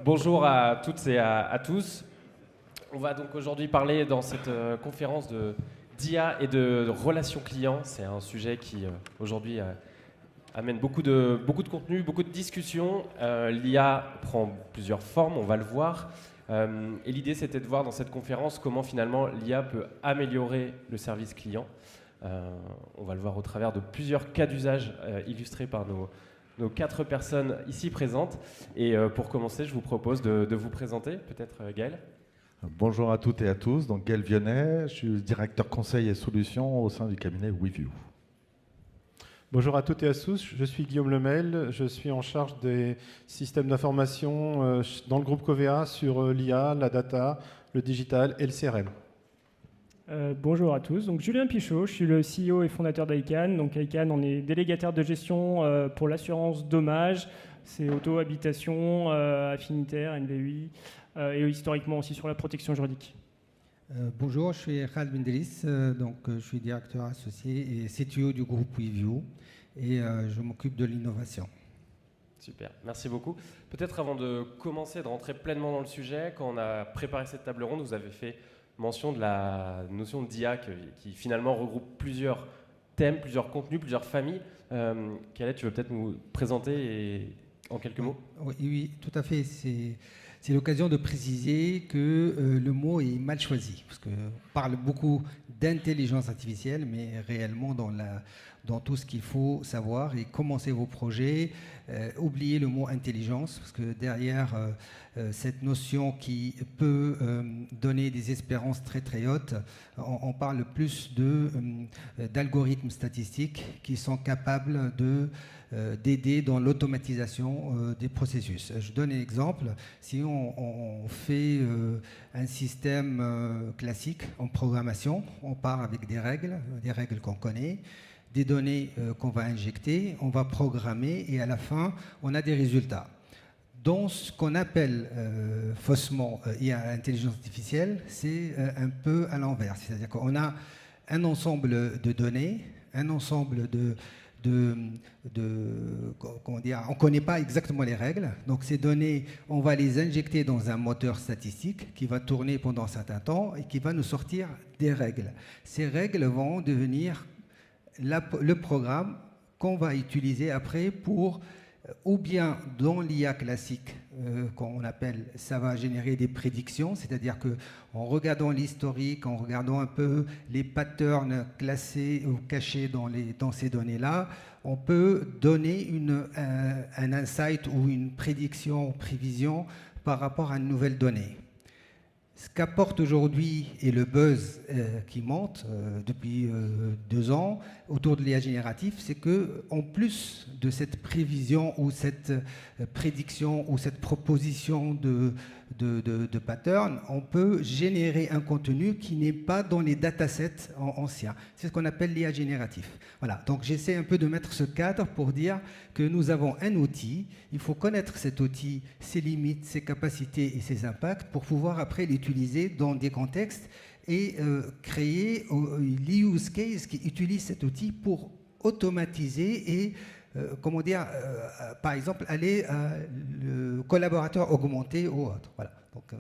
Bonjour à toutes et à tous. On va donc aujourd'hui parler dans cette conférence d'IA et de relations clients. C'est un sujet qui aujourd'hui amène beaucoup de contenu, beaucoup de discussions. L'IA prend plusieurs formes, on va le voir. Et l'idée, c'était de voir dans cette conférence comment finalement l'IA peut améliorer le service client. On va le voir au travers de plusieurs cas d'usage illustrés par nos 4 personnes ici présentes. Et pour commencer, je vous propose de vous présenter, peut-être Gaël. Bonjour à toutes et à tous, donc Gaël Vionnet, je suis directeur conseil et solutions au sein du cabinet WeView. Bonjour à toutes et à tous, je suis Guillaume Lemel, je suis en charge des systèmes d'information dans le groupe Covea sur l'IA, la data, le digital et le CRM. Bonjour à tous, donc Julien Pichot, je suis le CEO et fondateur d'Aican. Donc Aican, on est délégataire de gestion pour l'assurance dommages, c'est auto, habitation, affinitaire, NVI, et historiquement aussi sur la protection juridique. Bonjour, je suis Khaled Bendelis, donc je suis directeur associé et CTO du groupe WeView et je m'occupe de l'innovation. Super, merci beaucoup. Peut-être avant de commencer, de rentrer pleinement dans le sujet, quand on a préparé cette table ronde, vous avez fait mention de la notion d'IA qui finalement regroupe plusieurs thèmes, plusieurs contenus, plusieurs familles. Khaled, tu veux peut-être nous présenter en quelques mots ? Oui, tout à fait. C'est l'occasion de préciser que le mot est mal choisi, parce qu'on parle beaucoup d'intelligence artificielle, mais réellement dans tout ce qu'il faut savoir et commencer vos projets, oubliez le mot intelligence, parce que derrière cette notion qui peut donner des espérances très très hautes, on parle plus d'algorithmes statistiques qui sont capables d'aider dans l'automatisation des processus. Je donne un exemple. Si on fait un système classique en programmation, on part avec des règles qu'on connaît, des données qu'on va injecter, on va programmer et à la fin, on a des résultats. Dans ce qu'on appelle faussement IA, intelligence artificielle, c'est un peu à l'envers. C'est-à-dire qu'on a un ensemble de données, un ensemble comment dire, on ne connaît pas exactement les règles. Donc ces données, on va les injecter dans un moteur statistique qui va tourner pendant un certain temps et qui va nous sortir des règles. Ces règles vont devenir le programme qu'on va utiliser après pour, ou bien dans l'IA classique, qu'on appelle, ça va générer des prédictions, c'est-à-dire qu'en regardant l'historique, en regardant un peu les patterns classés ou cachés dans ces données-là, on peut donner un insight ou une prédiction, prévision par rapport à une nouvelle donnée. Ce qu'apporte aujourd'hui et le buzz qui monte depuis 2 ans autour de l'IA générative, c'est qu'en plus de cette prévision ou cette prédiction ou cette proposition de pattern, on peut générer un contenu qui n'est pas dans les datasets anciens. C'est ce qu'on appelle l'IA génératif. Voilà, donc j'essaie un peu de mettre ce cadre pour dire que nous avons un outil, il faut connaître cet outil, ses limites, ses capacités et ses impacts pour pouvoir après l'utiliser dans des contextes et créer l'use case qui utilise cet outil pour automatiser et comment dire, par exemple, aller le collaborateur augmenté ou autre. Voilà. Donc,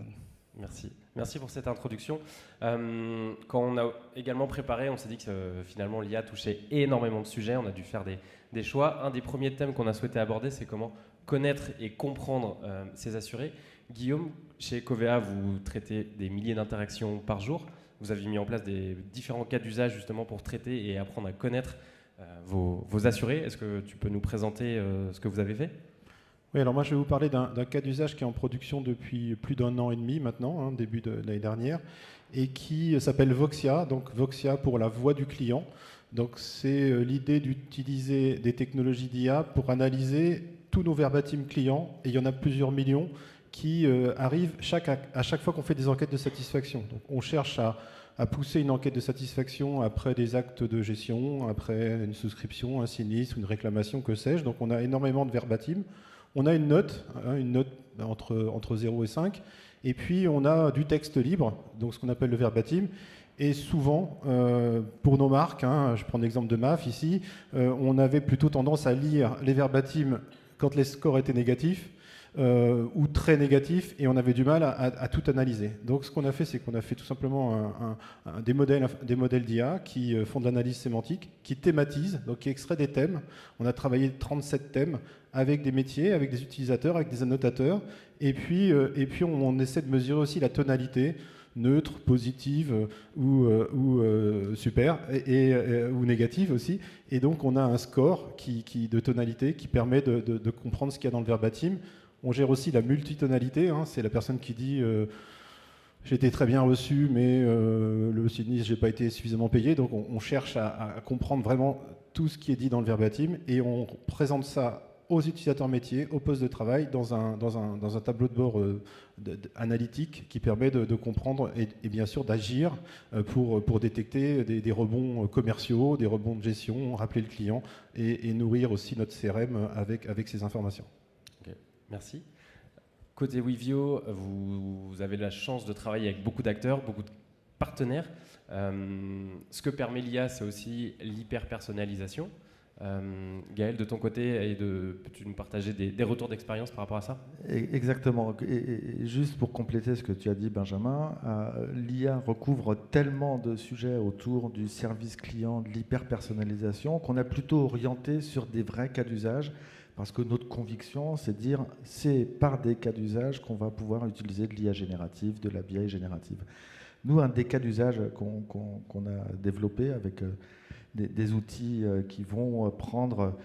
Merci pour cette introduction. Quand on a également préparé, on s'est dit que finalement l'IA touchait énormément de sujets. On a dû faire des choix. Un des premiers thèmes qu'on a souhaité aborder, c'est comment connaître et comprendre ses assurés. Guillaume, chez Covea, vous traitez des milliers d'interactions par jour. Vous avez mis en place des différents cas d'usage justement pour traiter et apprendre à connaître vos assurés. Est-ce que tu peux nous présenter ce que vous avez fait ? Oui, alors moi je vais vous parler d'un cas d'usage qui est en production depuis plus d'1 an et demi maintenant, début de l'année dernière, et qui s'appelle Voxia, donc Voxia pour la voix du client. Donc c'est l'idée d'utiliser des technologies d'IA pour analyser tous nos verbatim clients, et il y en a plusieurs millions qui arrivent à chaque fois qu'on fait des enquêtes de satisfaction. Donc on cherche à pousser une enquête de satisfaction après des actes de gestion, après une souscription, un sinistre, une réclamation, que sais-je. Donc on a énormément de verbatim. On a une note entre 0 et 5, et puis on a du texte libre, donc ce qu'on appelle le verbatim. Et souvent, pour nos marques, je prends l'exemple de MAF ici, on avait plutôt tendance à lire les verbatim quand les scores étaient négatifs, ou très négatifs, et on avait du mal à tout analyser. Donc ce qu'on a fait, c'est qu'on a fait tout simplement des modèles d'IA qui font de l'analyse sémantique, qui thématisent, donc qui extraient des thèmes. On a travaillé 37 thèmes avec des métiers, avec des utilisateurs, avec des annotateurs, et puis on essaie de mesurer aussi la tonalité, neutre, positive ou super, ou négative aussi. Et donc on a un score de tonalité qui permet de comprendre ce qu'il y a dans le verbatim. On gère aussi la multitonalité, hein, c'est la personne qui dit j'ai été très bien reçu, mais le sinistre, j'ai pas été suffisamment payé. Donc on cherche à comprendre vraiment tout ce qui est dit dans le verbatim, et on présente ça aux utilisateurs métiers, au poste de travail, dans un tableau de bord analytique qui permet de comprendre et bien sûr d'agir pour détecter des rebonds commerciaux, des rebonds de gestion, rappeler le client et nourrir aussi notre CRM avec ces informations. Okay, merci. Côté Wivio, vous avez la chance de travailler avec beaucoup d'acteurs, beaucoup de partenaires. Ce que permet l'IA, c'est aussi l'hyper-personnalisation. Gaël, de ton côté, peux-tu nous partager des retours d'expérience par rapport à ça? Exactement. Et juste pour compléter ce que tu as dit, Benjamin, l'IA recouvre tellement de sujets autour du service client, de l'hyper-personnalisation, qu'on a plutôt orienté sur des vrais cas d'usage, parce que notre conviction, c'est de dire c'est par des cas d'usage qu'on va pouvoir utiliser de l'IA générative, de la BI générative. Nous, un des cas d'usage qu'on a développé avec des outils qui vont prendre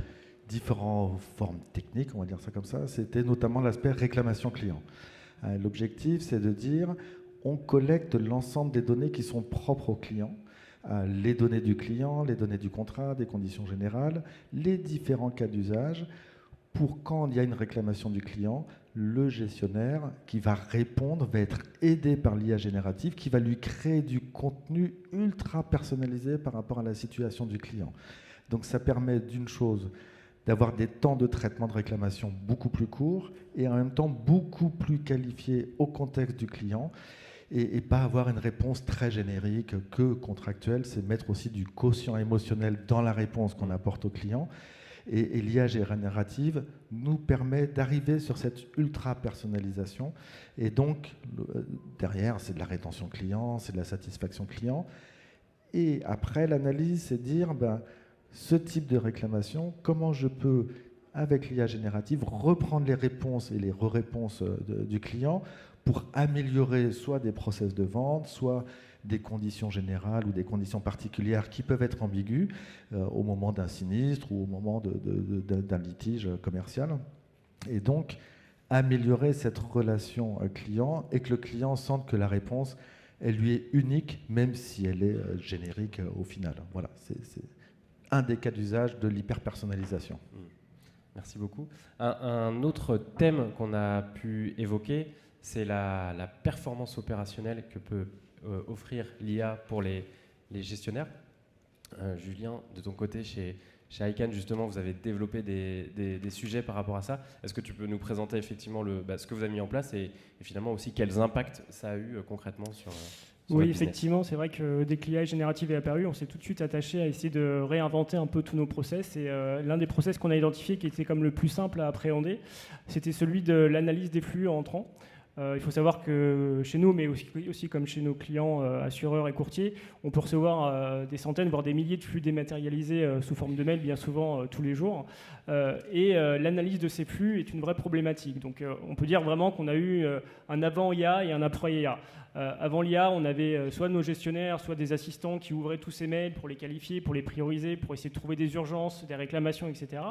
différentes formes techniques, on va dire ça comme ça, c'était notamment l'aspect réclamation client. L'objectif, c'est de dire, on collecte l'ensemble des données qui sont propres au client, les données du client, les données du contrat, des conditions générales, les différents cas d'usage, pour quand il y a une réclamation du client, le gestionnaire qui va répondre va être aidé par l'IA générative qui va lui créer du contenu ultra personnalisé par rapport à la situation du client. Donc ça permet d'une chose, d'avoir des temps de traitement de réclamation beaucoup plus courts et en même temps beaucoup plus qualifiés au contexte du client et pas avoir une réponse très générique que contractuelle, c'est mettre aussi du quotient émotionnel dans la réponse qu'on apporte au client. Et l'IA générative nous permet d'arriver sur cette ultra-personnalisation. Et donc, derrière, c'est de la rétention client, c'est de la satisfaction client. Et après, l'analyse, c'est de dire, ce type de réclamation, comment je peux, avec l'IA générative, reprendre les réponses et les re-réponses du client pour améliorer soit des process de vente, soit des conditions générales ou des conditions particulières qui peuvent être ambiguës au moment d'un sinistre ou au moment d'un litige commercial. Et donc, améliorer cette relation client et que le client sente que la réponse, elle lui est unique, même si elle est générique au final. Voilà, c'est un des cas d'usage de l'hyper-personnalisation. Merci beaucoup. Un autre thème qu'on a pu évoquer, c'est la performance opérationnelle que peut offrir l'IA pour les gestionnaires. Julien, de ton côté, chez ICANN, justement, vous avez développé des sujets par rapport à ça. Est-ce que tu peux nous présenter effectivement ce que vous avez mis en place et finalement aussi quels impacts ça a eu concrètement sur oui, effectivement, c'est vrai que dès que l'IA générative est apparue, on s'est tout de suite attaché à essayer de réinventer un peu tous nos process. Et l'un des process qu'on a identifié qui était comme le plus simple à appréhender, c'était celui de l'analyse des flux entrants. Il faut savoir que chez nous, mais aussi comme chez nos clients assureurs et courtiers, on peut recevoir des centaines, voire des milliers de flux dématérialisés sous forme de mail, bien souvent tous les jours. Et l'analyse de ces flux est une vraie problématique. Donc on peut dire vraiment qu'on a eu un avant IA et un après IA. Avant l'IA, on avait soit nos gestionnaires, soit des assistants qui ouvraient tous ces mails pour les qualifier, pour les prioriser, pour essayer de trouver des urgences, des réclamations, etc.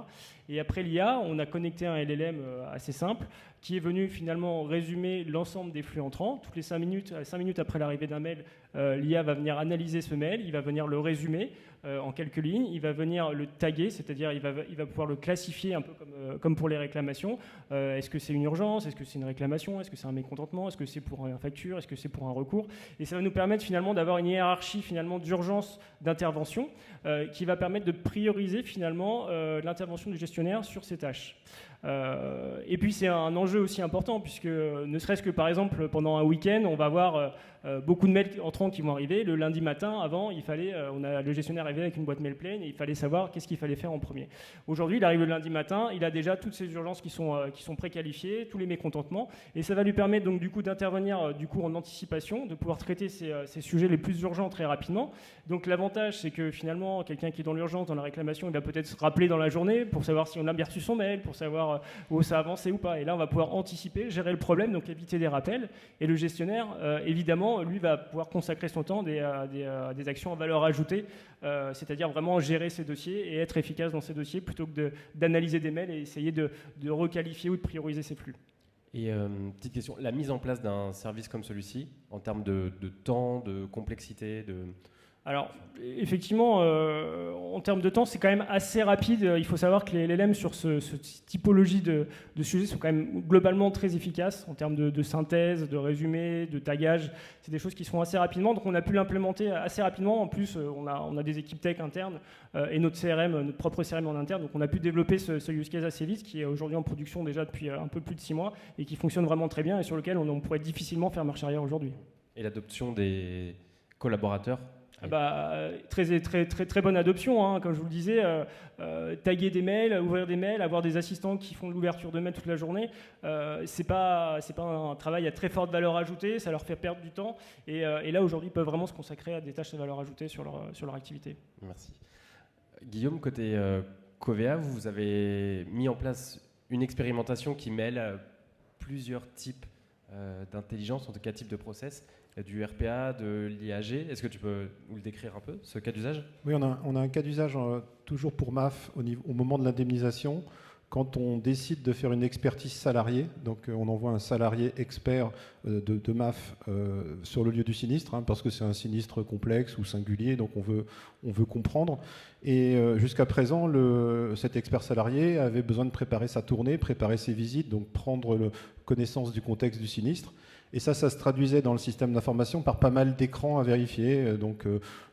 Et après l'IA, on a connecté un LLM assez simple qui est venu finalement résumer l'ensemble des flux entrants. Toutes les 5 minutes après l'arrivée d'un mail, l'IA va venir analyser ce mail, il va venir le résumer en quelques lignes, il va venir le taguer, c'est-à-dire il va pouvoir le classifier un peu comme pour les réclamations. Est-ce que c'est une urgence? Est-ce que c'est une réclamation? Est-ce que c'est un mécontentement? Est-ce que c'est pour une facture? Est-ce que c'est pour un recours? Et ça va nous permettre finalement d'avoir une hiérarchie finalement d'urgence d'intervention qui va permettre de prioriser finalement l'intervention du gestionnaire sur ses tâches. Et puis c'est un enjeu aussi important, puisque ne serait-ce que par exemple pendant un week-end, on va avoir beaucoup de mails entrants qui vont arriver. Le lundi matin, avant, le gestionnaire arrivait avec une boîte mail pleine et il fallait savoir qu'est-ce qu'il fallait faire en premier. Aujourd'hui, il arrive le lundi matin, il a déjà toutes ces urgences qui sont préqualifiées, tous les mécontentements, et ça va lui permettre donc du coup d'intervenir en anticipation, de pouvoir traiter ces sujets les plus urgents très rapidement. Donc l'avantage, c'est que finalement, quelqu'un qui est dans l'urgence, dans la réclamation, il va peut-être se rappeler dans la journée pour savoir si on a bien reçu son mail, pour savoir où ça a avancé ou pas. Et là, on va pouvoir anticiper, gérer le problème, donc éviter des rappels. Et le gestionnaire, évidemment, lui, va pouvoir consacrer son temps à des actions à valeur ajoutée, c'est-à-dire vraiment gérer ses dossiers et être efficace dans ses dossiers plutôt que d'analyser des mails et essayer de requalifier ou de prioriser ses flux. Et petite question, la mise en place d'un service comme celui-ci, en termes de temps, de complexité, Alors, effectivement, en termes de temps, c'est quand même assez rapide. Il faut savoir que les LLM sur cette typologie de sujets sont quand même globalement très efficaces en termes de synthèse, de résumé, de tagage. C'est des choses qui se font assez rapidement, donc on a pu l'implémenter assez rapidement. En plus, on a des équipes tech internes et notre propre CRM en interne, donc on a pu développer ce use case assez vite, qui est aujourd'hui en production déjà depuis un peu plus de 6 mois et qui fonctionne vraiment très bien et sur lequel on pourrait difficilement faire marche arrière aujourd'hui. Et l'adoption des collaborateurs? Très bonne adoption, hein. Comme je vous le disais, taguer des mails, ouvrir des mails, avoir des assistants qui font de l'ouverture de mails toute la journée, c'est pas un travail à très forte valeur ajoutée, ça leur fait perdre du temps et là aujourd'hui ils peuvent vraiment se consacrer à des tâches de valeur ajoutée sur leur activité. Merci. Guillaume, côté Covea, vous avez mis en place une expérimentation qui mêle plusieurs types d'intelligence, en tout cas types de process, du RPA, de l'IAG. Est-ce que tu peux nous le décrire un peu, ce cas d'usage? Oui, on a un cas d'usage toujours pour MAF au moment de l'indemnisation, quand on décide de faire une expertise salariée. Donc on envoie un salarié expert de MAF sur le lieu du sinistre, hein, parce que c'est un sinistre complexe ou singulier, donc on veut comprendre. Et jusqu'à présent, cet expert salarié avait besoin de préparer sa tournée, préparer ses visites, donc prendre connaissance du contexte du sinistre. Et ça se traduisait dans le système d'information par pas mal d'écrans à vérifier, donc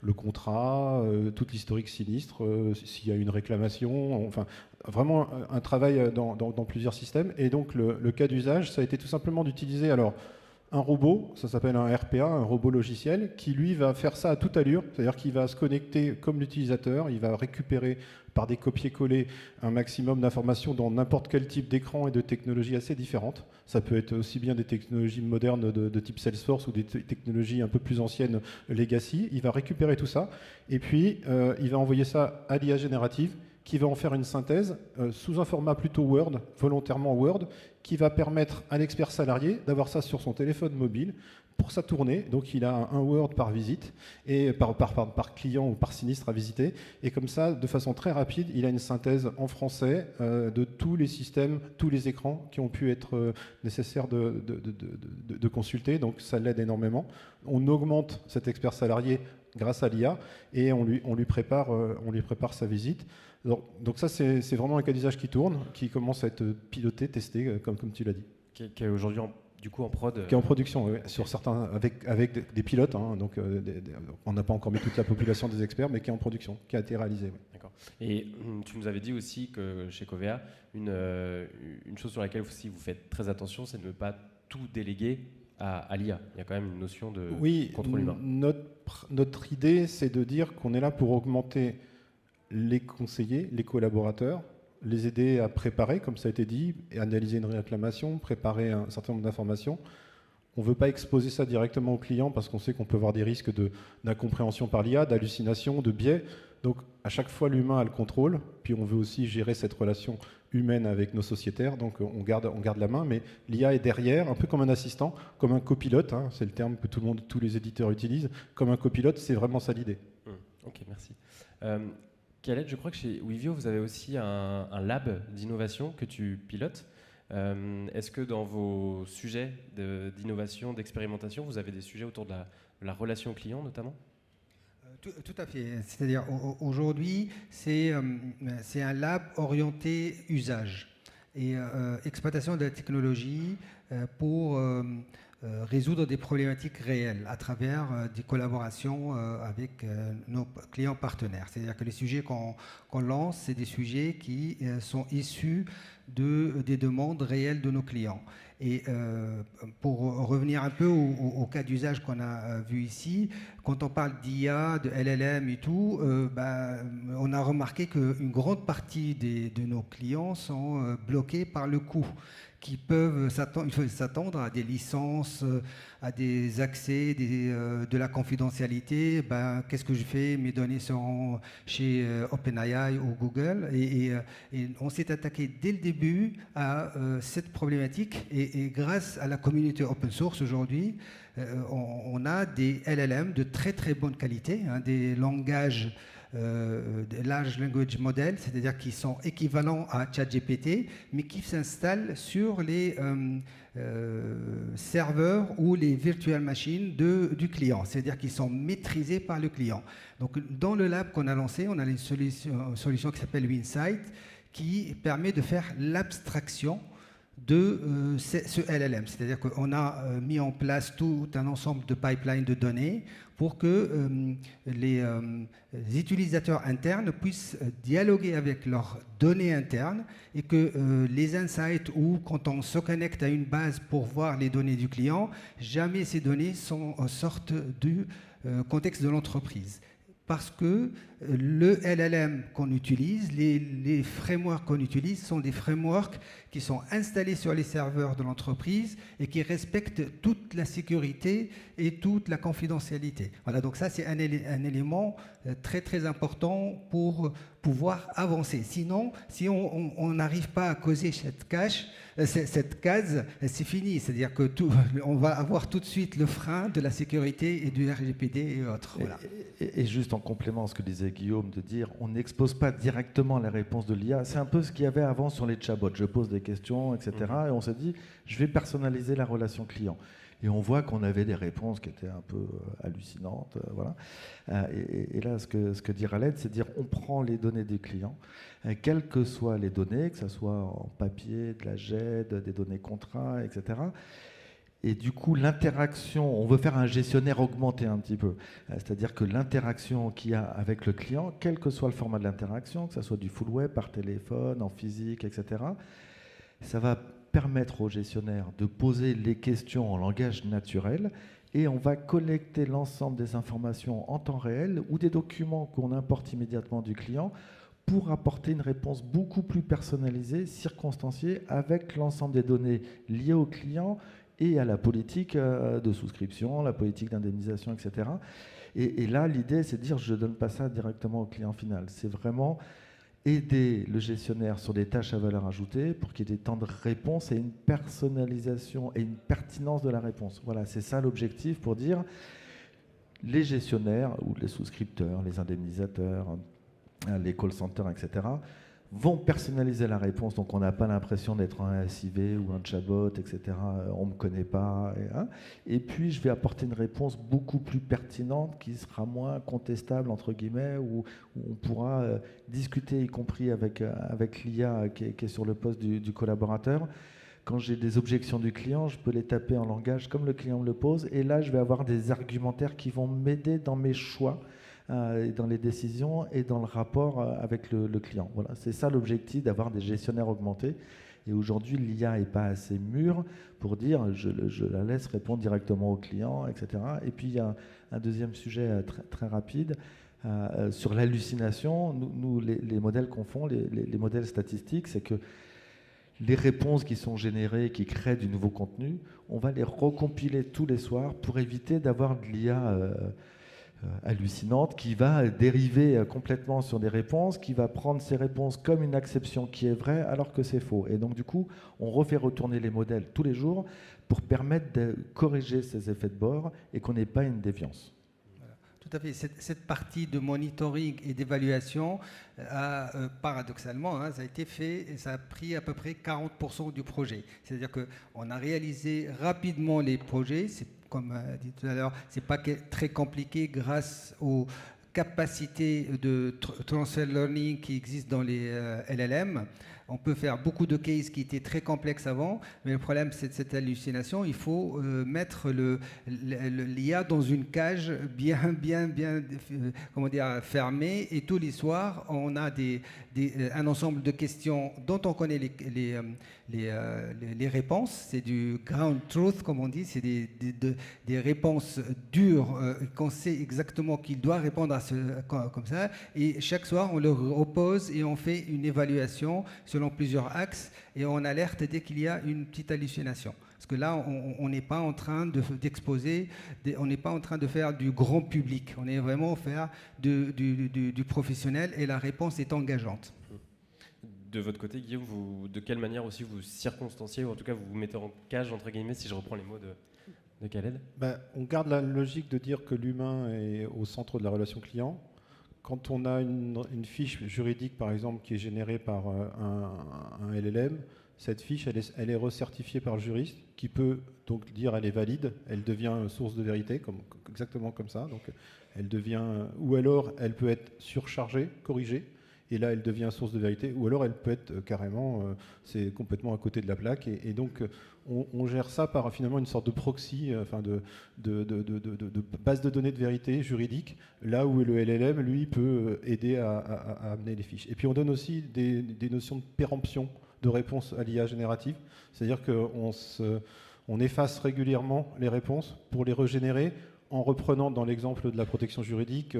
le contrat, toute l'historique sinistre, s'il y a une réclamation, enfin vraiment un travail dans plusieurs systèmes. Et donc le cas d'usage, ça a été tout simplement d'utiliser un robot, ça s'appelle un RPA, un robot logiciel, qui lui va faire ça à toute allure, c'est-à-dire qu'il va se connecter comme l'utilisateur, il va récupérer par des copier-coller un maximum d'informations dans n'importe quel type d'écran et de technologies assez différentes. Ça peut être aussi bien des technologies modernes de type Salesforce ou des technologies un peu plus anciennes legacy. Il va récupérer tout ça et puis il va envoyer ça à l'IA générative qui va en faire une synthèse sous un format plutôt Word, volontairement Word, qui va permettre à l'expert salarié d'avoir ça sur son téléphone mobile pour sa tournée. Donc il a un Word par visite, et par client ou par sinistre à visiter. Et comme ça, de façon très rapide, il a une synthèse en français de tous les systèmes, tous les écrans qui ont pu être nécessaires de consulter. Donc ça l'aide énormément. On augmente cet expert salarié grâce à l'IA et on lui prépare sa visite. Donc ça, c'est vraiment un cas d'usage qui tourne, qui commence à être piloté, testé, comme tu l'as dit. Qui est aujourd'hui en prod. Qui est en production, oui, sur certains, avec des pilotes. Hein, donc on n'a pas encore mis toute la population des experts, mais qui est en production, qui a été réalisé. Oui. D'accord. Et tu nous avais dit aussi que chez Covea, une chose sur laquelle aussi vous faites très attention, c'est de ne pas tout déléguer à l'IA. Il y a quand même une notion de contrôle humain. Notre idée, c'est de dire qu'on est là pour augmenter les conseillers, les collaborateurs, les aider à préparer, comme ça a été dit, et analyser une réclamation, préparer un certain nombre d'informations. On ne veut pas exposer ça directement au client parce qu'on sait qu'on peut avoir des risques d'incompréhension par l'IA, d'hallucination, de biais. Donc à chaque fois, l'humain a le contrôle, puis on veut aussi gérer cette relation humaine avec nos sociétaires, donc on garde la main, mais l'IA est derrière, un peu comme un assistant, comme un copilote, hein, c'est le terme que tous les éditeurs utilisent, comme un copilote, c'est vraiment ça l'idée. Ok, merci. Khaled, je crois que chez Wivio, vous avez aussi un lab d'innovation que tu pilotes. Est-ce que dans vos sujets d'innovation, d'expérimentation, vous avez des sujets autour de la relation client notamment ? Tout à fait. C'est-à-dire aujourd'hui, c'est un lab orienté usage et exploitation de la technologie pour résoudre des problématiques réelles à travers des collaborations avec nos clients partenaires. C'est-à-dire que les sujets qu'on lance, c'est des sujets qui sont issus des demandes réelles de nos clients. Et pour revenir un peu au cas d'usage qu'on a vu ici, quand on parle d'IA, de LLM et tout, on a remarqué qu'une grande partie de nos clients sont bloqués par le coût, qui peuvent s'attendre à des licences, à des accès, de la confidentialité. Qu'est-ce que je fais? Mes données seront chez OpenAI ou Google. Et on s'est attaqué dès le début à cette problématique. Et grâce à la communauté open source aujourd'hui, on a des LLM de très très bonne qualité, des langages large language models, c'est-à-dire qui sont équivalents à ChatGPT, mais qui s'installent sur les serveurs ou les virtual machines du client, c'est-à-dire qu'ils sont maîtrisés par le client. Donc, dans le lab qu'on a lancé, on a une solution qui s'appelle Winsight, qui permet de faire l'abstraction de ce LLM. C'est-à-dire qu'on a mis en place tout un ensemble de pipelines de données pour que les utilisateurs internes puissent dialoguer avec leurs données internes et que les insights ou quand on se connecte à une base pour voir les données du client, jamais ces données sortent du contexte de l'entreprise. Parce que le LLM qu'on utilise, les frameworks qu'on utilise sont des frameworks qui sont installés sur les serveurs de l'entreprise et qui respectent toute la sécurité et toute la confidentialité. Voilà, donc ça c'est un élément très très important pour pouvoir avancer. Sinon, si on n'arrive pas à causer cette case, c'est fini. C'est-à-dire que on va avoir tout de suite le frein de la sécurité et du RGPD et autres. Voilà. Et juste en complément à ce que disait Guillaume, de dire on n'expose pas directement les réponses de l'IA. C'est un peu ce qu'il y avait avant sur les chatbots. Je pose des questions, etc. Et on s'est dit, je vais personnaliser la relation client. Et on voit qu'on avait des réponses qui étaient un peu hallucinantes. Voilà. Et là, ce que dit Khaled, c'est de dire on prend les données des clients, quelles que soient les données, que ce soit en papier, de la GED, des données contrats, etc. Et du coup, l'interaction, on veut faire un gestionnaire augmenté un petit peu. C'est-à-dire que l'interaction qu'il y a avec le client, quel que soit le format de l'interaction, que ce soit du full web, par téléphone, en physique, etc., ça va permettre au gestionnaire de poser les questions en langage naturel et on va collecter l'ensemble des informations en temps réel ou des documents qu'on importe immédiatement du client pour apporter une réponse beaucoup plus personnalisée, circonstanciée, avec l'ensemble des données liées au client et à la politique de souscription, la politique d'indemnisation, etc. Et là, l'idée, c'est de dire, je ne donne pas ça directement au client final. C'est vraiment aider le gestionnaire sur des tâches à valeur ajoutée pour qu'il y ait des temps de réponse et une personnalisation et une pertinence de la réponse. Voilà, c'est ça l'objectif pour dire les gestionnaires ou les souscripteurs, les indemnisateurs, les call centers, etc., vont personnaliser la réponse, donc on n'a pas l'impression d'être un SIV ou un chatbot, etc. On ne me connaît pas. Et puis je vais apporter une réponse beaucoup plus pertinente qui sera moins contestable, entre guillemets, où on pourra discuter, y compris avec l'IA qui est sur le poste du collaborateur. Quand j'ai des objections du client, je peux les taper en langage comme le client me le pose, et là je vais avoir des argumentaires qui vont m'aider dans mes choix, dans les décisions et dans le rapport avec le client. Voilà, c'est ça l'objectif, d'avoir des gestionnaires augmentés. Et aujourd'hui, l'IA n'est pas assez mûre pour dire je la laisse répondre directement au client, etc. Et puis il y a un deuxième sujet très, très rapide sur l'hallucination. Nous les modèles qu'on fait, les modèles statistiques, c'est que les réponses qui sont générées, qui créent du nouveau contenu, on va les recompiler tous les soirs pour éviter d'avoir de l'IA hallucinante qui va dériver complètement sur des réponses, qui va prendre ces réponses comme une acception qui est vraie alors que c'est faux. Et donc du coup, on refait retourner les modèles tous les jours pour permettre de corriger ces effets de bord et qu'on n'ait pas une déviance. Tout à fait. Cette partie de monitoring et d'évaluation, paradoxalement, ça a été fait et ça a pris à peu près 40% du projet. C'est-à-dire qu'on a réalisé rapidement les projets. Comme dit tout à l'heure, ce n'est pas très compliqué grâce aux capacités de transfer learning qui existent dans les LLM. On peut faire beaucoup de cases qui étaient très complexes avant, mais le problème, c'est cette hallucination. Il faut mettre l'IA dans une cage bien comment dire, fermée. Et tous les soirs, on a un ensemble de questions dont on connaît les réponses. C'est du ground truth, comme on dit. C'est des réponses dures qu'on sait exactement qu'il doit répondre à comme ça. Et chaque soir, on le repose et on fait une évaluation selon plusieurs axes et on alerte dès qu'il y a une petite hallucination. Parce que là, on n'est pas en train d'exposer, on n'est pas en train de faire du grand public. On est vraiment faire du professionnel et la réponse est engageante. De votre côté, Guillaume, de quelle manière aussi vous circonstanciez, ou en tout cas vous vous mettez en cage, entre guillemets, si je reprends les mots de Khaled? On garde la logique de dire que l'humain est au centre de la relation client. Quand on a une fiche juridique, par exemple, qui est générée par un LLM, cette fiche, elle est recertifiée par le juriste, qui peut donc dire elle est valide, elle devient source de vérité, exactement comme ça. Donc, elle devient, ou alors elle peut être surchargée, corrigée, et là elle devient source de vérité, ou alors elle peut être carrément, c'est complètement à côté de la plaque, et donc on gère ça par finalement une sorte de proxy, enfin de base de données de vérité juridique, là où le LLM, lui, peut aider à amener les fiches. Et puis on donne aussi des notions de péremption de réponses à l'IA générative, c'est-à-dire qu'on efface régulièrement les réponses pour les régénérer, en reprenant dans l'exemple de la protection juridique,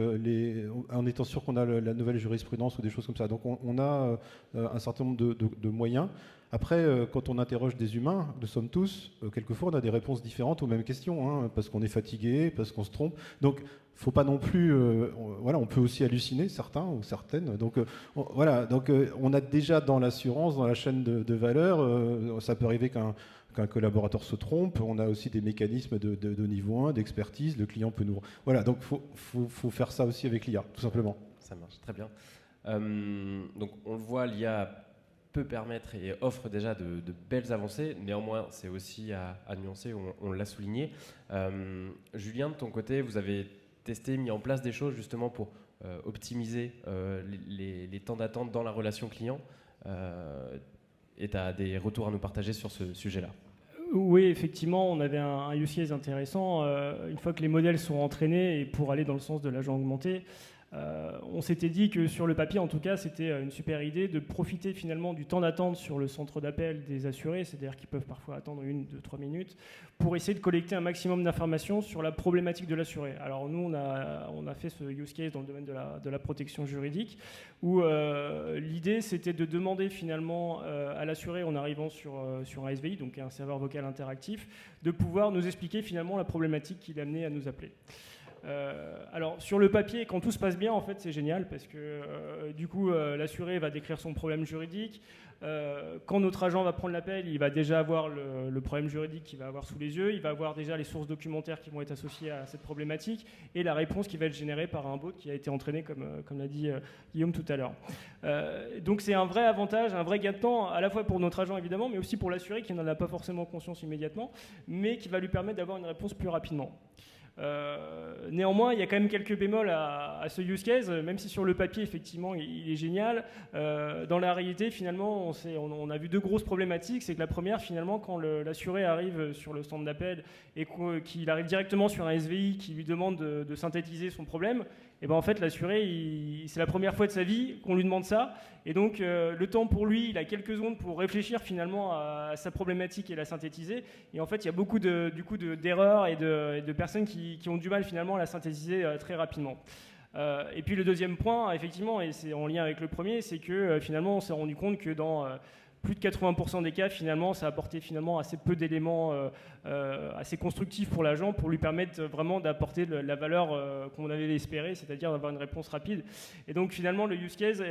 en étant sûr qu'on a la nouvelle jurisprudence ou des choses comme ça. Donc on a un certain nombre de moyens. Après, quand on interroge des humains, nous sommes tous, quelquefois on a des réponses différentes aux mêmes questions, hein, parce qu'on est fatigué, parce qu'on se trompe. Donc faut pas non plus, voilà, on peut aussi halluciner certains ou certaines. Donc voilà, donc on a déjà dans l'assurance, dans la chaîne de valeur, ça peut arriver qu'un collaborateur se trompe. On a aussi des mécanismes de niveau 1, d'expertise. Le client peut nous... Voilà, donc faut faire ça aussi avec l'IA, tout simplement. Ça marche, très bien. Donc on le voit, l'IA peut permettre et offre déjà de belles avancées. Néanmoins, c'est aussi à nuancer, on l'a souligné. Julien, de ton côté, vous avez testé, mis en place des choses justement pour optimiser les temps d'attente dans la relation client. Et tu as des retours à nous partager sur ce sujet-là? Oui, effectivement, on avait un use case intéressant. Une fois que les modèles sont entraînés, et pour aller dans le sens de l'agent augmenté, on s'était dit que sur le papier, en tout cas, c'était une super idée de profiter finalement du temps d'attente sur le centre d'appel des assurés, c'est-à-dire qu'ils peuvent parfois attendre 1, 2, 3 minutes, pour essayer de collecter un maximum d'informations sur la problématique de l'assuré. Alors nous, on a fait ce use case dans le domaine de la protection juridique, où l'idée, c'était de demander finalement à l'assuré, en arrivant sur un SVI, donc un serveur vocal interactif, de pouvoir nous expliquer finalement la problématique qui l'amenait à nous appeler. Alors sur le papier, quand tout se passe bien, en fait, c'est génial parce que du coup, l'assuré va décrire son problème juridique. Quand notre agent va prendre l'appel, il va déjà avoir le problème juridique qu'il va avoir sous les yeux. Il va avoir déjà les sources documentaires qui vont être associées à cette problématique et la réponse qui va être générée par un bot qui a été entraîné, comme l'a dit Guillaume tout à l'heure. Donc c'est un vrai avantage, un vrai gain de temps, à la fois pour notre agent évidemment, mais aussi pour l'assuré qui n'en a pas forcément conscience immédiatement, mais qui va lui permettre d'avoir une réponse plus rapidement. Néanmoins, il y a quand même quelques bémols à ce use case, même si sur le papier, effectivement, il est génial. Dans la réalité, finalement, on a vu deux grosses problématiques. C'est que la première, finalement, quand l'assuré arrive sur le centre d'appel et qu'il arrive directement sur un SVI qui lui demande de synthétiser son problème, et ben en fait, l'assuré, c'est la première fois de sa vie qu'on lui demande ça. Et donc, le temps pour lui, il a quelques secondes pour réfléchir finalement à sa problématique et la synthétiser. Et en fait, il y a beaucoup d'erreurs et de personnes qui ont du mal finalement à la synthétiser très rapidement. Et puis le deuxième point, effectivement, et c'est en lien avec le premier, c'est que finalement, on s'est rendu compte que dans plus de 80% des cas, finalement, ça apportait finalement assez peu d'éléments assez constructifs pour l'agent pour lui permettre vraiment d'apporter la valeur qu'on avait espéré, c'est-à-dire d'avoir une réponse rapide. Et donc finalement, le use case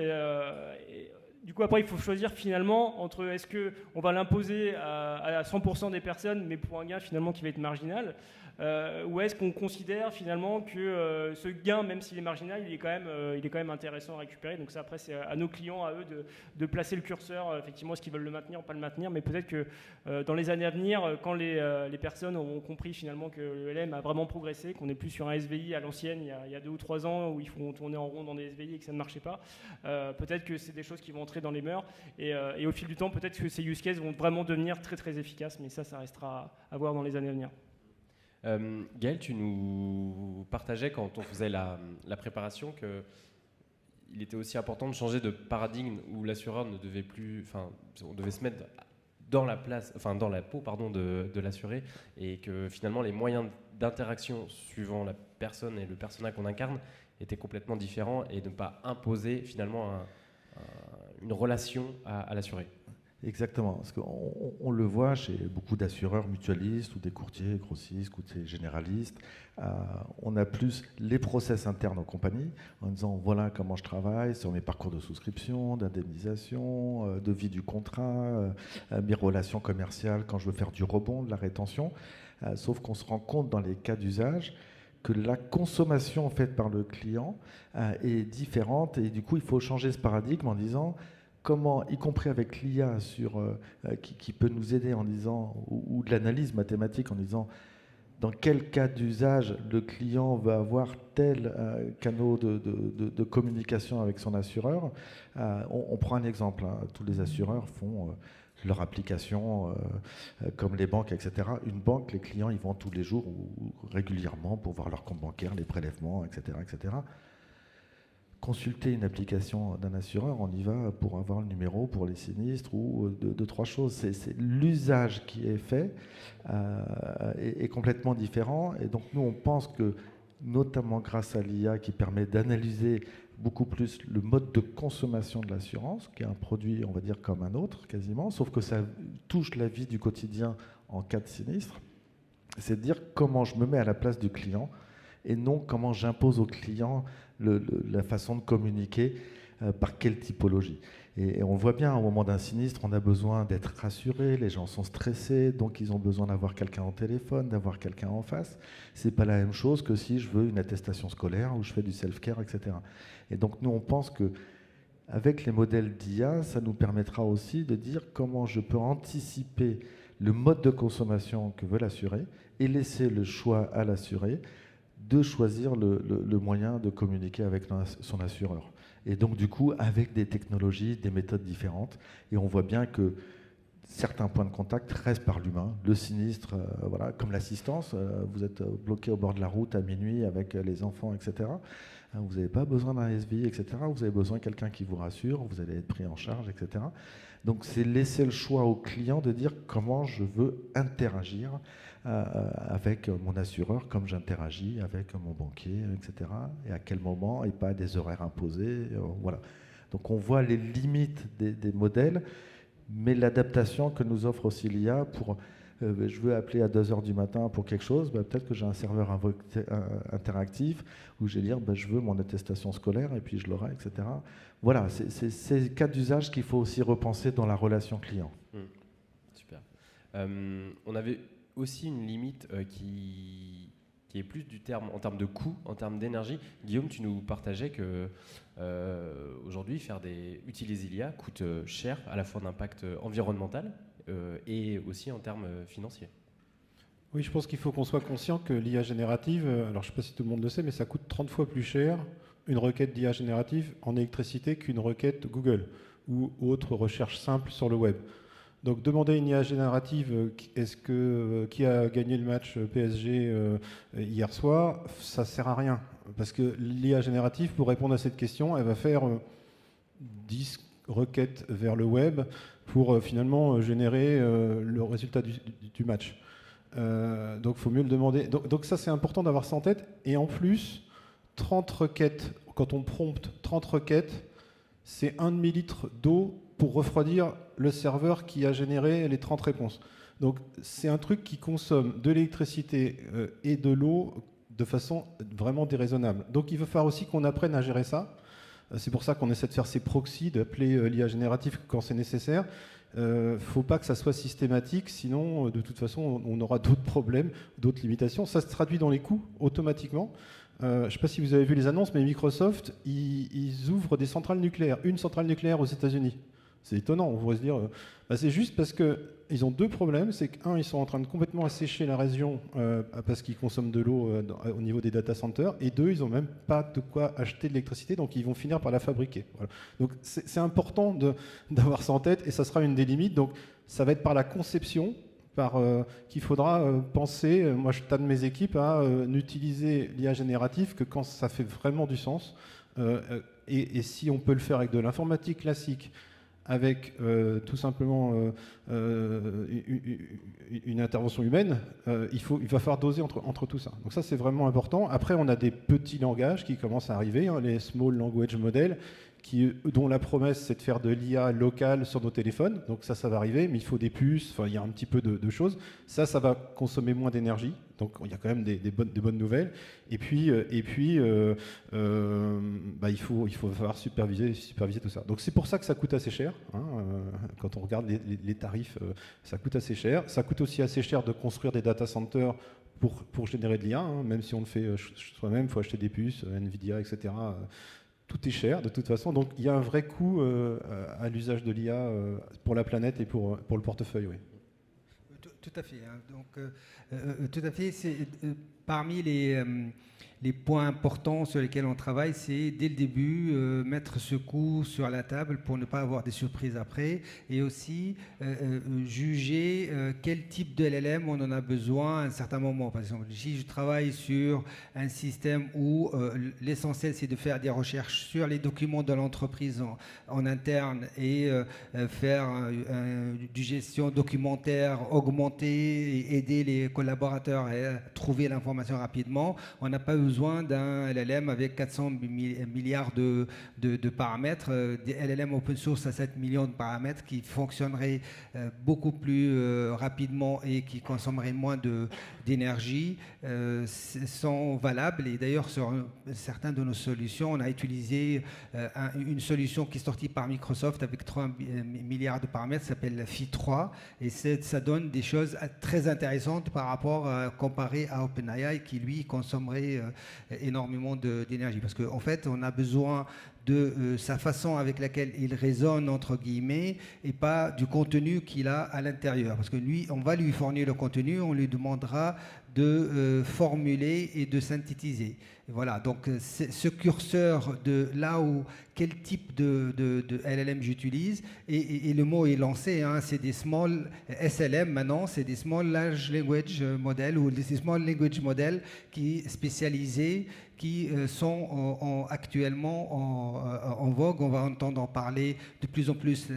du coup, après, il faut choisir finalement entre est-ce qu'on va l'imposer à 100% des personnes, mais pour un gain finalement qui va être marginal, ou est-ce qu'on considère finalement que ce gain, même s'il est marginal, il est quand même intéressant à récupérer. Donc ça, après, c'est à nos clients, à eux, de placer le curseur. Effectivement, est-ce qu'ils veulent le maintenir ou pas le maintenir. Mais peut-être que dans les années à venir, quand les personnes auront compris finalement que le LM a vraiment progressé, qu'on n'est plus sur un SVI à l'ancienne, il y a 2 ou 3 ans, où ils font tourner en rond dans des SVI et que ça ne marchait pas, peut-être que c'est des choses qui vont entrer rentrer dans les mœurs. Et au fil du temps, peut-être que ces use cases vont vraiment devenir très très efficaces, mais ça restera à voir dans les années à venir. Gaël, tu nous partageais quand on faisait la préparation qu'il était aussi important de changer de paradigme où l'assureur ne devait plus, on devait se mettre dans la peau de l'assuré, et que finalement les moyens d'interaction suivant la personne et le persona qu'on incarne étaient complètement différents, et de ne pas imposer finalement une relation à l'assuré. Exactement, parce qu'on le voit chez beaucoup d'assureurs mutualistes ou des courtiers grossistes ou des généralistes. On a plus les process internes en compagnie, en disant voilà comment je travaille sur mes parcours de souscription, d'indemnisation, de vie du contrat, mes relations commerciales quand je veux faire du rebond, de la rétention. Sauf qu'on se rend compte dans les cas d'usage que la consommation faite par le client est différente, et du coup il faut changer ce paradigme en disant comment, y compris avec l'IA qui peut nous aider en disant, ou de l'analyse mathématique en disant dans quel cas d'usage le client va avoir tel canal de communication avec son assureur. On prend un exemple, tous les assureurs font leur application comme les banques, etc. Une banque, les clients ils vont tous les jours ou régulièrement pour voir leur compte bancaire, les prélèvements, etc. etc. Consulter une application d'un assureur, on y va pour avoir le numéro pour les sinistres ou deux, trois choses. C'est l'usage qui est fait est complètement différent. Et donc nous, on pense que, notamment grâce à l'IA qui permet d'analyser beaucoup plus le mode de consommation de l'assurance, qui est un produit, on va dire, comme un autre, quasiment, sauf que ça touche la vie du quotidien en cas de sinistre, c'est de dire comment je me mets à la place du client et non comment j'impose au client la façon de communiquer par quelle typologie. Et on voit bien, au moment d'un sinistre, on a besoin d'être rassuré, les gens sont stressés, donc ils ont besoin d'avoir quelqu'un au téléphone, d'avoir quelqu'un en face. C'est pas la même chose que si je veux une attestation scolaire ou je fais du self-care, etc. Et donc nous, on pense que avec les modèles d'IA, ça nous permettra aussi de dire comment je peux anticiper le mode de consommation que veut l'assuré et laisser le choix à l'assuré de choisir le moyen de communiquer avec son assureur. Et donc, du coup, avec des technologies, des méthodes différentes. Et on voit bien que certains points de contact restent par l'humain. Le sinistre, voilà, comme l'assistance, vous êtes bloqué au bord de la route à minuit avec les enfants, etc. Vous n'avez pas besoin d'un SVI, etc. Vous avez besoin de quelqu'un qui vous rassure, vous allez être pris en charge, etc. Donc, c'est laisser le choix au client de dire comment je veux interagir avec mon assureur, comme j'interagis avec mon banquier, etc. Et à quel moment, et pas des horaires imposés. Voilà. Donc on voit les limites des modèles, mais l'adaptation que nous offre aussi l'IA pour... je veux appeler à 2h du matin pour quelque chose, peut-être que j'ai un serveur interactif où je vais dire je veux mon attestation scolaire et puis je l'aurai, etc. Voilà, c'est ces cas d'usage qu'il faut aussi repenser dans la relation client. Super. On avait aussi une limite qui est plus du terme en termes de coût, en termes d'énergie. Guillaume, tu nous partageais que aujourd'hui, utiliser l'IA coûte cher, à la fois d'impact environnemental et aussi en termes financiers. Oui, je pense qu'il faut qu'on soit conscient que l'IA générative, alors je ne sais pas si tout le monde le sait, mais ça coûte 30 fois plus cher une requête d'IA générative en électricité qu'une requête Google ou autre recherche simple sur le web. Donc demander une IA générative, qui a gagné le match PSG hier soir, ça ne sert à rien. Parce que l'IA générative, pour répondre à cette question, elle va faire 10 requêtes vers le web pour finalement générer le résultat du match. Donc il faut mieux le demander. Donc ça, c'est important d'avoir ça en tête. Et en plus, 30 requêtes, quand on prompte 30 requêtes, c'est 1 demi-litre d'eau pour refroidir le serveur qui a généré les 30 réponses. Donc c'est un truc qui consomme de l'électricité et de l'eau de façon vraiment déraisonnable. Donc il va falloir aussi qu'on apprenne à gérer ça. C'est pour ça qu'on essaie de faire ces proxys, d'appeler l'IA générative quand c'est nécessaire. Faut pas que ça soit systématique, sinon de toute façon on aura d'autres problèmes, d'autres limitations. Ça se traduit dans les coûts automatiquement. Je ne sais pas si vous avez vu les annonces, mais Microsoft, ils ouvrent des centrales nucléaires. Une centrale nucléaire aux États-Unis. C'est étonnant, on pourrait se dire, c'est juste parce qu'ils ont deux problèmes, c'est qu'un, ils sont en train de complètement assécher la région parce qu'ils consomment de l'eau au niveau des data centers, et deux, ils n'ont même pas de quoi acheter de l'électricité, donc ils vont finir par la fabriquer. Voilà. Donc c'est important d'avoir ça en tête, et ça sera une des limites. Donc ça va être par la conception, qu'il faudra penser, moi je tâte mes équipes à n'utiliser l'IA générative que quand ça fait vraiment du sens, et si on peut le faire avec de l'informatique classique, avec tout simplement une intervention humaine, il va falloir doser entre tout ça. Donc ça, c'est vraiment important. Après, on a des petits langages qui commencent à arriver, hein, les Small Language Models, dont la promesse, c'est de faire de l'IA locale sur nos téléphones. Donc ça va arriver, mais il faut des puces, enfin, il y a un petit peu de choses. Ça va consommer moins d'énergie. Donc il y a quand même des bonnes nouvelles. Et puis, il faut falloir superviser tout ça. Donc c'est pour ça que ça coûte assez cher. Hein, quand on regarde les tarifs, ça coûte assez cher. Ça coûte aussi assez cher de construire des data centers pour générer de l'IA. Hein, même si on le fait soi-même, il faut acheter des puces, Nvidia, etc. Tout est cher de toute façon. Donc il y a un vrai coût à l'usage de l'IA pour la planète et pour le portefeuille. Oui. Tout à fait. Hein. Donc, tout à fait. C'est parmi les points importants sur lesquels on travaille, c'est dès le début mettre ce coût sur la table pour ne pas avoir des surprises après, et aussi juger quel type de LLM on en a besoin à un certain moment. Par exemple, si je travaille sur un système où l'essentiel c'est de faire des recherches sur les documents de l'entreprise en interne et faire du gestion documentaire augmentée et aider les collaborateurs à trouver l'information rapidement, on n'a pas besoin d'un LLM avec 400 milliards de paramètres, des LLM open source à 7 millions de paramètres qui fonctionneraient beaucoup plus rapidement et qui consommeraient moins d'énergie sont valables. Et d'ailleurs, sur certaines de nos solutions, on a utilisé une solution qui est sortie par Microsoft avec 3 milliards de paramètres, ça s'appelle Phi3, et ça donne des choses très intéressantes par rapport comparé à OpenAI qui lui consommerait énormément d'énergie, parce qu'en fait on a besoin de sa façon avec laquelle il raisonne entre guillemets et pas du contenu qu'il a à l'intérieur, parce que lui, on va lui fournir le contenu, on lui demandera de formuler et de synthétiser. Et voilà, donc ce curseur de là où quel type de LLM j'utilise, et le mot est lancé, hein, c'est des small SLM maintenant, c'est des small large language model ou des small language model qui spécialisés, qui sont actuellement en vogue. On va entendre en parler de plus en plus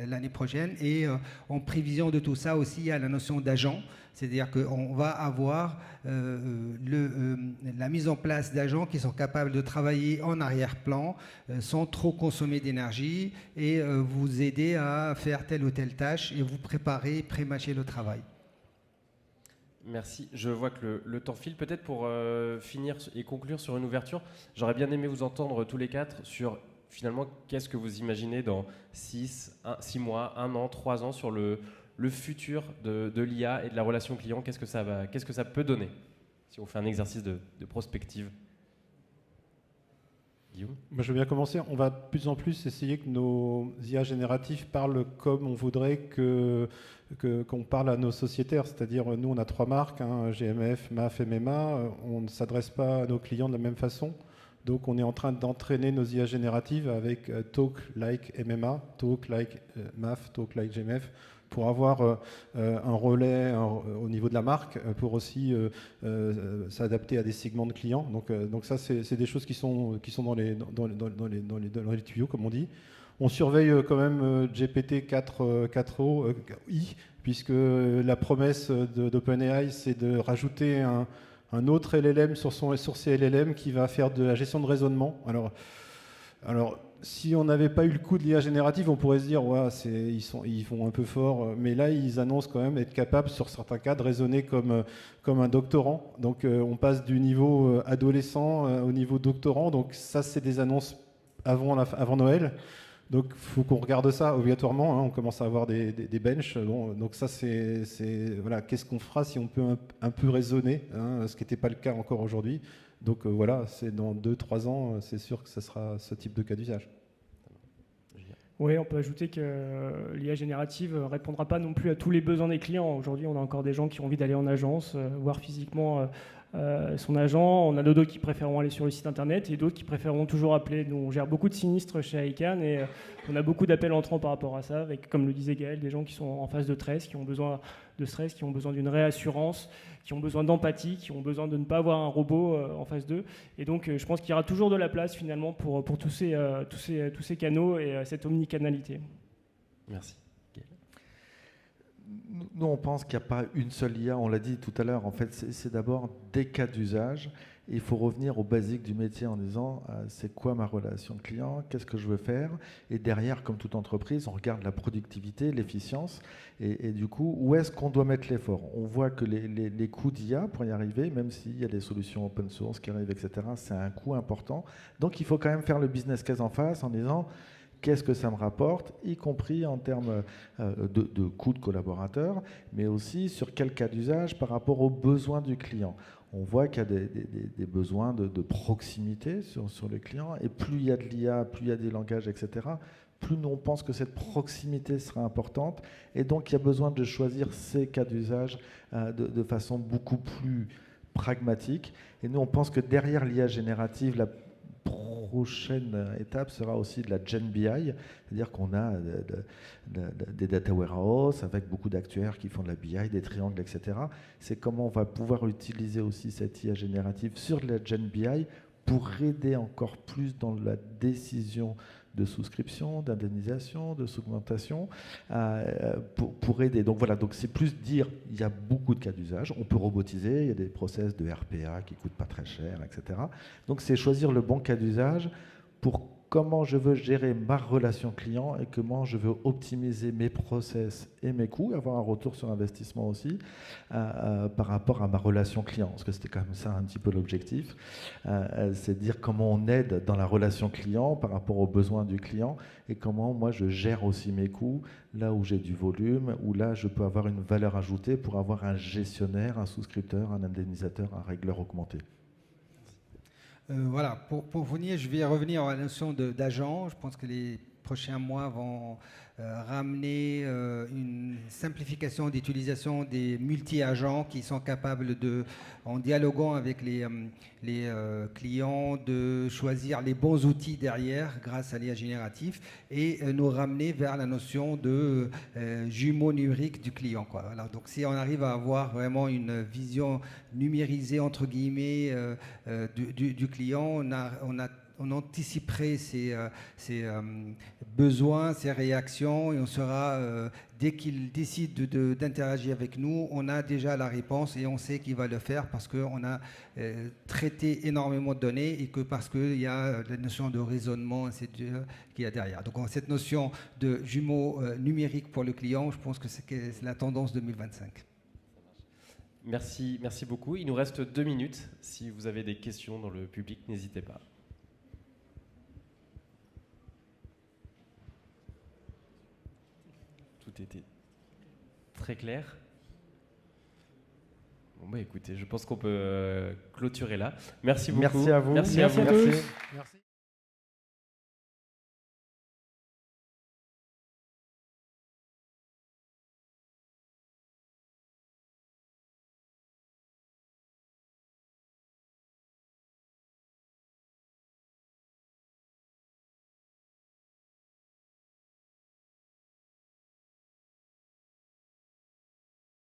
l'année prochaine, et en prévision de tout ça aussi, il y a la notion d'agent. C'est-à-dire qu'on va avoir la mise en place d'agents qui sont capables de travailler en arrière-plan sans trop consommer d'énergie et vous aider à faire telle ou telle tâche et vous préparer, pré-mâcher le travail. Merci. Je vois que le temps file. Peut-être pour finir et conclure sur une ouverture, j'aurais bien aimé vous entendre tous les quatre sur finalement qu'est-ce que vous imaginez dans 6 mois, 1 an, 3 ans sur le futur de l'IA et de la relation client. Qu'est-ce que ça peut donner si on fait un exercice de prospective? Guillaume? Moi, je veux bien commencer. On va de plus en plus essayer que nos IA génératifs parlent comme on voudrait qu'on parle à nos sociétaires. C'est-à-dire, nous, on a 3 marques, hein, GMF, MAF, MMA. On ne s'adresse pas à nos clients de la même façon. Donc, on est en train d'entraîner nos IA génératives avec Talk Like MMA, Talk Like MAF, Talk Like GMF, pour avoir un relais au niveau de la marque, pour aussi s'adapter à des segments de clients. Donc ça, c'est des choses qui sont dans les tuyaux, comme on dit. On surveille quand même GPT 4.0i, puisque la promesse d'OpenAI, c'est de rajouter un autre LLM sur ses LLM qui va faire de la gestion de raisonnement. Alors si on n'avait pas eu le coup de l'IA générative, on pourrait se dire ouais, ils vont un peu fort, mais là ils annoncent quand même être capables sur certains cas de raisonner comme un doctorant. Donc on passe du niveau adolescent au niveau doctorant. Donc ça, c'est des annonces avant Noël. Donc il faut qu'on regarde ça obligatoirement, hein. On commence à avoir des benches. Bon, donc ça, c'est voilà, qu'est-ce qu'on fera si on peut un peu raisonner, hein, ce qui n'était pas le cas encore aujourd'hui. Donc voilà, c'est dans 2-3 ans, c'est sûr que ça sera ce type de cas d'usage. Oui, on peut ajouter que l'IA générative ne répondra pas non plus à tous les besoins des clients. Aujourd'hui, on a encore des gens qui ont envie d'aller en agence, voir physiquement son agent. On a d'autres qui préféreront aller sur le site internet et d'autres qui préféreront toujours appeler. Nous, on gère beaucoup de sinistres chez ICANN et on a beaucoup d'appels entrants par rapport à ça, avec, comme le disait Gaël, des gens qui sont en phase de stress, qui ont besoin d'une réassurance, qui ont besoin d'empathie, qui ont besoin de ne pas avoir un robot en face d'eux. Et donc, je pense qu'il y aura toujours de la place finalement pour tous ces canaux et cette omnicanalité. Merci. Nous, on pense qu'il n'y a pas une seule IA, on l'a dit tout à l'heure, en fait, c'est d'abord des cas d'usage. Il faut revenir aux basiques du métier en disant c'est quoi ma relation client, qu'est-ce que je veux faire, et derrière, comme toute entreprise, on regarde la productivité, l'efficience, et du coup, où est-ce qu'on doit mettre l'effort? On voit que les coûts d'IA pour y arriver, même s'il y a des solutions open source qui arrivent, etc., c'est un coût important. Donc il faut quand même faire le business case en face en disant qu'est-ce que ça me rapporte, y compris en termes de coûts de collaborateurs, mais aussi sur quel cas d'usage par rapport aux besoins du client. On voit qu'il y a des besoins de proximité sur le client, et plus il y a de l'IA, plus il y a des langages, etc., plus nous on pense que cette proximité sera importante, et donc il y a besoin de choisir ces cas d'usage de façon beaucoup plus pragmatique. Et nous on pense que derrière l'IA générative, la prochaine étape sera aussi de la Gen BI, c'est-à-dire qu'on a des data warehouse avec beaucoup d'actuaires qui font de la BI, des triangles, etc. C'est comment on va pouvoir utiliser aussi cette IA générative sur de la Gen BI pour aider encore plus dans la décision de souscription, d'indemnisation, de segmentation, pour aider. Donc voilà, donc c'est plus dire, il y a beaucoup de cas d'usage, on peut robotiser, il y a des process de RPA qui ne coûtent pas très cher, etc. Donc c'est choisir le bon cas d'usage pour comment je veux gérer ma relation client et comment je veux optimiser mes process et mes coûts, avoir un retour sur investissement aussi par rapport à ma relation client, parce que c'était quand même ça un petit peu l'objectif, c'est de dire comment on aide dans la relation client par rapport aux besoins du client et comment moi je gère aussi mes coûts là où j'ai du volume, où là je peux avoir une valeur ajoutée pour avoir un gestionnaire, un souscripteur, un indemnisateur, un régleur augmenté. Voilà, pour finir, je vais revenir à la notion d'agent. Je pense que les prochains mois vont ramener une simplification d'utilisation des multi-agents qui sont capables en dialoguant avec les clients, de choisir les bons outils derrière grâce à l'IA génératif et nous ramener vers la notion de jumeau numérique du client, quoi. Voilà, donc si on arrive à avoir vraiment une vision numérisée entre guillemets du client, on anticiperait ses besoins, ses réactions, et on sera, dès qu'il décide d'interagir avec nous, on a déjà la réponse et on sait qu'il va le faire parce qu'on a traité énormément de données et parce qu'il y a la notion de raisonnement qu'il y a derrière. Donc cette notion de jumeau numérique pour le client, je pense que c'est la tendance 2025. Merci beaucoup. Il nous reste 2 minutes. Si vous avez des questions dans le public, n'hésitez pas. Tout était très clair. Bon bah écoutez, je pense qu'on peut clôturer là. Merci beaucoup. Merci à vous. Merci à tous. Merci.